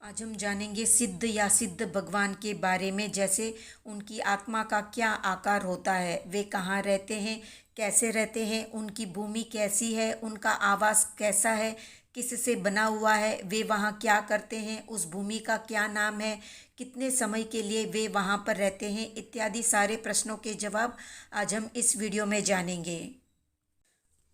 आज हम जानेंगे सिद्ध या सिद्ध भगवान के बारे में। जैसे उनकी आत्मा का क्या आकार होता है, वे कहाँ रहते हैं, कैसे रहते हैं, उनकी भूमि कैसी है, उनका आवास कैसा है, किससे बना हुआ है, वे वहाँ क्या करते हैं, उस भूमि का क्या नाम है, कितने समय के लिए वे वहाँ पर रहते हैं, इत्यादि सारे प्रश्नों के जवाब आज हम इस वीडियो में जानेंगे।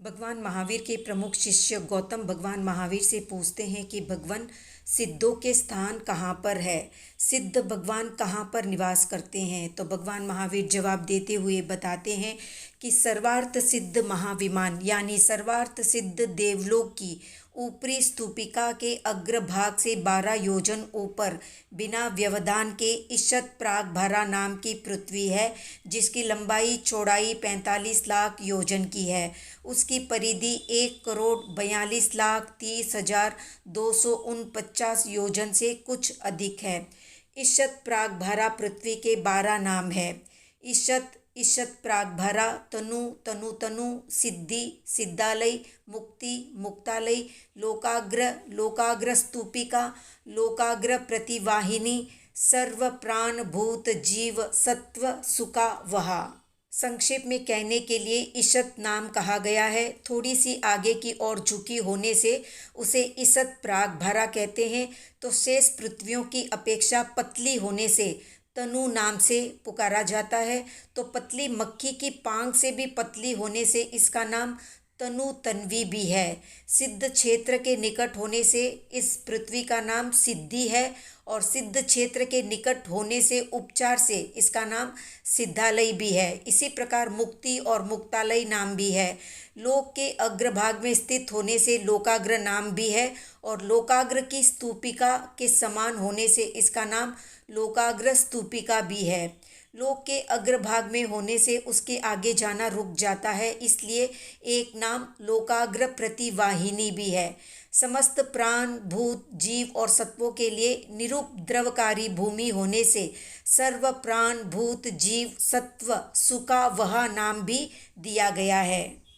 भगवान महावीर के प्रमुख शिष्य गौतम भगवान महावीर से पूछते हैं कि भगवान सिद्धों के स्थान कहाँ पर है, सिद्ध भगवान कहाँ पर निवास करते हैं। तो भगवान महावीर जवाब देते हुए बताते हैं कि सर्वार्थ सिद्ध महाविमान यानी सर्वार्थ सिद्ध देवलोक की ऊपरी स्तूपिका के अग्रभाग से 12 योजन ऊपर बिना व्यवधान के ईशत प्रागभारा नाम की पृथ्वी है, जिसकी लंबाई चौड़ाई 45 लाख योजन की है। उसकी परिधि 1,42,30,249 योजन से कुछ अधिक है। ईशत प्रागभारा पृथ्वी के 12 नाम है। ईशत, ईशत प्रागभारा, तनु, तनु तनु, सिद्धि, सिद्धालय, मुक्ति, मुक्तालय, लोकाग्र, लोकाग्र स्तूपिका, लोकाग्र प्रतिवाहिनी, सर्व प्राण भूत जीव सत्व सुका वहा। संक्षेप में कहने के लिए ईशत नाम कहा गया है। थोड़ी सी आगे की ओर झुकी होने से उसे ईशत प्रागभारा कहते हैं। तो शेष पृथ्वियों की अपेक्षा पतली होने से तनु नाम से पुकारा जाता है। तो पतली मक्खी की पांख से भी पतली होने से इसका नाम तनु तन्वी भी है। सिद्ध क्षेत्र के निकट होने से इस पृथ्वी का नाम सिद्धि है और सिद्ध क्षेत्र के निकट होने से उपचार से इसका नाम सिद्धालय भी है। इसी प्रकार मुक्ति और मुक्तालय नाम भी है। लोक के अग्रभाग में स्थित होने से लोकाग्र नाम भी है और लोकाग्र की स्तूपिका के समान होने से इसका नाम लोकाग्र स्तूपिका भी है। लोक के अग्रभाग में होने से उसके आगे जाना रुक जाता है, इसलिए एक नाम लोकाग्र प्रतिवाहिनी भी है। समस्त प्राण भूत जीव और सत्वों के लिए निरुपद्रवकारी भूमि होने से सर्व प्राण भूत जीव सत्व सुका वहा नाम भी दिया गया है।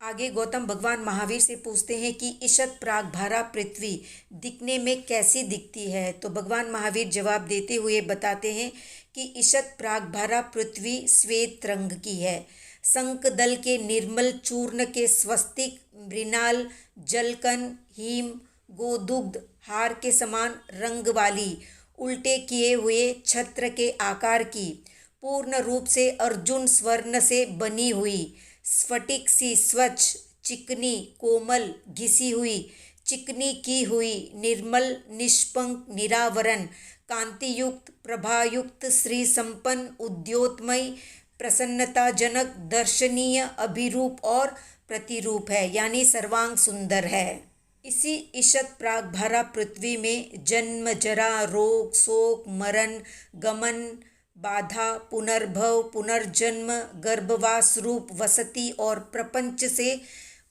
आगे गौतम भगवान महावीर से पूछते हैं कि ईशत प्रागभारा पृथ्वी दिखने में कैसी दिखती है। तो भगवान महावीर जवाब देते हुए बताते हैं कि ईशत प्रागभारा पृथ्वी श्वेत रंग की है। शंख दल के निर्मल चूर्ण के स्वस्तिक, मृणाल, जलकन, हिम, गोदुग्ध हार के समान रंग वाली, उल्टे किए हुए छत्र के आकार की, पूर्ण रूप से अर्जुन स्वर्ण से बनी हुई, स्फटिक सी स्वच्छ, चिकनी, कोमल, घिसी हुई, चिकनी की हुई, निर्मल, निष्पंक, निरावरण, कांतियुक्त, प्रभायुक्त, श्री संपन्न, उद्योतमय, प्रसन्नताजनक, दर्शनीय, अभिरूप और प्रतिरूप है, यानी सर्वांग सुंदर है। इसी ईशत प्रागभारा पृथ्वी में जन्म, जरा, रोग, शोक, मरण, गमन, बाधा, पुनर्भव, पुनर्जन्म, गर्भवास रूप वसति और प्रपंच से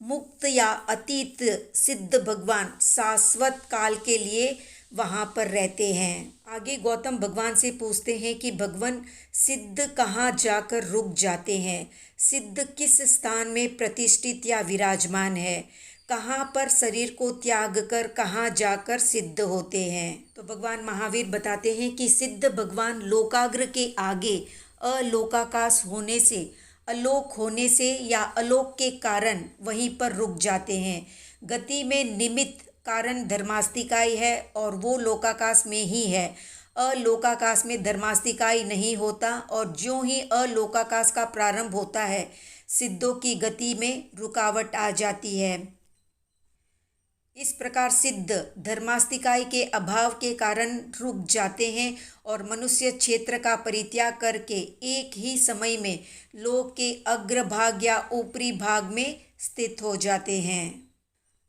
मुक्त या अतीत सिद्ध भगवान शाश्वत काल के लिए वहाँ पर रहते हैं। आगे गौतम भगवान से पूछते हैं कि भगवान सिद्ध कहाँ जाकर रुक जाते हैं, सिद्ध किस स्थान में प्रतिष्ठित या विराजमान है, कहाँ पर शरीर को त्याग कर कहाँ जाकर सिद्ध होते हैं। तो भगवान महावीर बताते हैं कि सिद्ध भगवान लोकाग्र के आगे अलोकाकाश होने से, अलोक होने से या अलोक के कारण वहीं पर रुक जाते हैं। गति में निमित्त कारण धर्मास्तिकाय है और वो लोकाकाश में ही है। अलोकाकाश में धर्मास्तिकाय नहीं होता और ज्यों ही अलोकाकाश का प्रारंभ होता है सिद्धों की गति में रुकावट आ जाती है। इस प्रकार सिद्ध धर्मास्तिकाय के अभाव के कारण रुक जाते हैं और मनुष्य क्षेत्र का परित्याग करके एक ही समय में लोक के अग्रभाग या ऊपरी भाग में स्थित हो जाते हैं।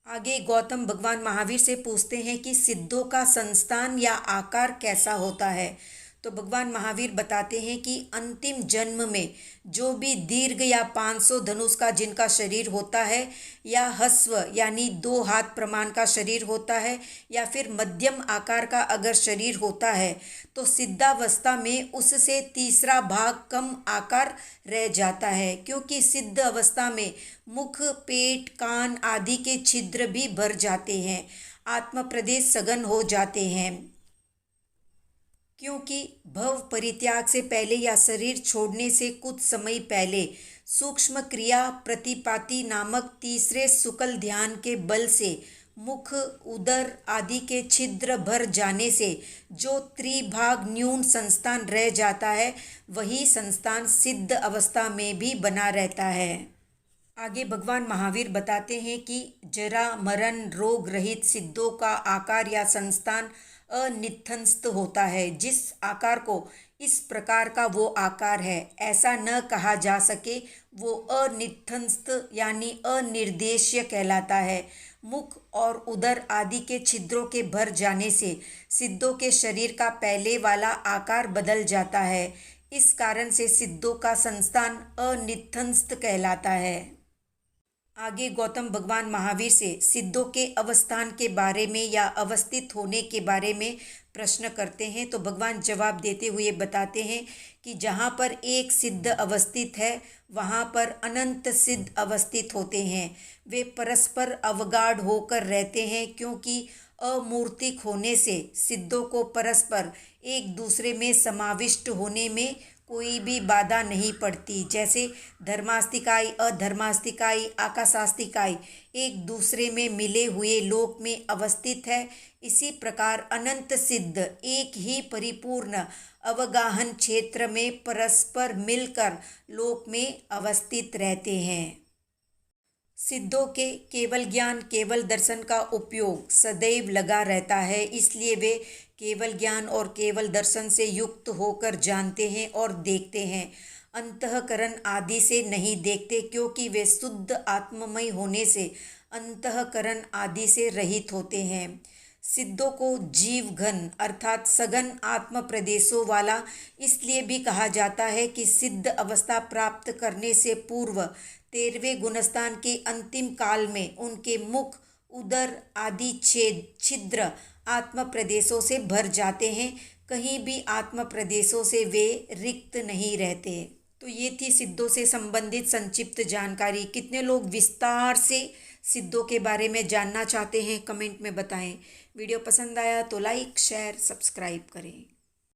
आगे गौतम भगवान महावीर से पूछते हैं कि सिद्धों का संस्थान या आकार कैसा होता है। तो भगवान महावीर बताते हैं कि अंतिम जन्म में जो भी दीर्घ या 500 धनुष का जिनका शरीर होता है, या हस्व यानी 2 हाथ प्रमाण का शरीर होता है, या फिर मध्यम आकार का अगर शरीर होता है, तो सिद्धावस्था में उससे तीसरा भाग कम आकार रह जाता है, क्योंकि सिद्ध अवस्था में मुख, पेट, कान आदि के छिद्र भी भर जाते हैं। आत्म प्रदेश सघन हो जाते हैं, क्योंकि भव परित्याग से पहले या शरीर छोड़ने से कुछ समय पहले सूक्ष्म क्रिया प्रतिपाति नामक तीसरे शुक्ल ध्यान के बल से मुख, उदर आदि के छिद्र भर जाने से जो त्रिभाग न्यून संस्थान रह जाता है, वही संस्थान सिद्ध अवस्था में भी बना रहता है। आगे भगवान महावीर बताते हैं कि जरा मरण रोग रहित सिद्धों का आकार या संस्थान अनित्यस्त होता है। जिस आकार को इस प्रकार का वो आकार है, ऐसा न कहा जा सके, वो अनित्यस्त यानी अनिर्देश्य कहलाता है। मुख और उदर आदि के छिद्रों के भर जाने से सिद्धों के शरीर का पहले वाला आकार बदल जाता है। इस कारण से सिद्धों का संस्थान अनित्यस्त कहलाता है। आगे गौतम भगवान महावीर से सिद्धों के अवस्थान के बारे में या अवस्थित होने के बारे में प्रश्न करते हैं, तो भगवान जवाब देते हुए बताते हैं कि जहाँ पर एक सिद्ध अवस्थित है, वहाँ पर अनंत सिद्ध अवस्थित होते हैं। वे परस्पर अवगाढ़ होकर रहते हैं, क्योंकि अमूर्तिक होने से सिद्धों को परस्पर एक दूसरे में समाविष्ट होने में कोई भी बाधा नहीं पड़ती। जैसे धर्मास्तिकाई, अधर्मास्तिकाई, आकाशास्तिकाई एक दूसरे में मिले हुए लोक में अवस्थित है, इसी प्रकार अनंत सिद्ध एक ही परिपूर्ण अवगाहन क्षेत्र में परस्पर मिलकर लोक में अवस्थित रहते हैं। सिद्धों के केवल ज्ञान, केवल दर्शन का उपयोग सदैव लगा रहता है, इसलिए वे केवल ज्ञान और केवल दर्शन से युक्त होकर जानते हैं और देखते हैं। अंतःकरण आदि से नहीं देखते, क्योंकि वे शुद्ध आत्ममय होने से अंतःकरण आदि से रहित होते हैं। सिद्धों को जीव घन अर्थात सघन आत्म प्रदेशों वाला इसलिए भी कहा जाता है कि सिद्ध अवस्था प्राप्त करने से पूर्व 13वें गुणस्थान के अंतिम काल में उनके मुख, उदर आदि छिद्र आत्म प्रदेशों से भर जाते हैं। कहीं भी आत्म प्रदेशों से वे रिक्त नहीं रहते। तो ये थी सिद्धों से संबंधित संक्षिप्त जानकारी। कितने लोग विस्तार से सिद्धों के बारे में जानना चाहते हैं, कमेंट में बताएं। वीडियो पसंद आया तो लाइक, शेयर, सब्सक्राइब करें।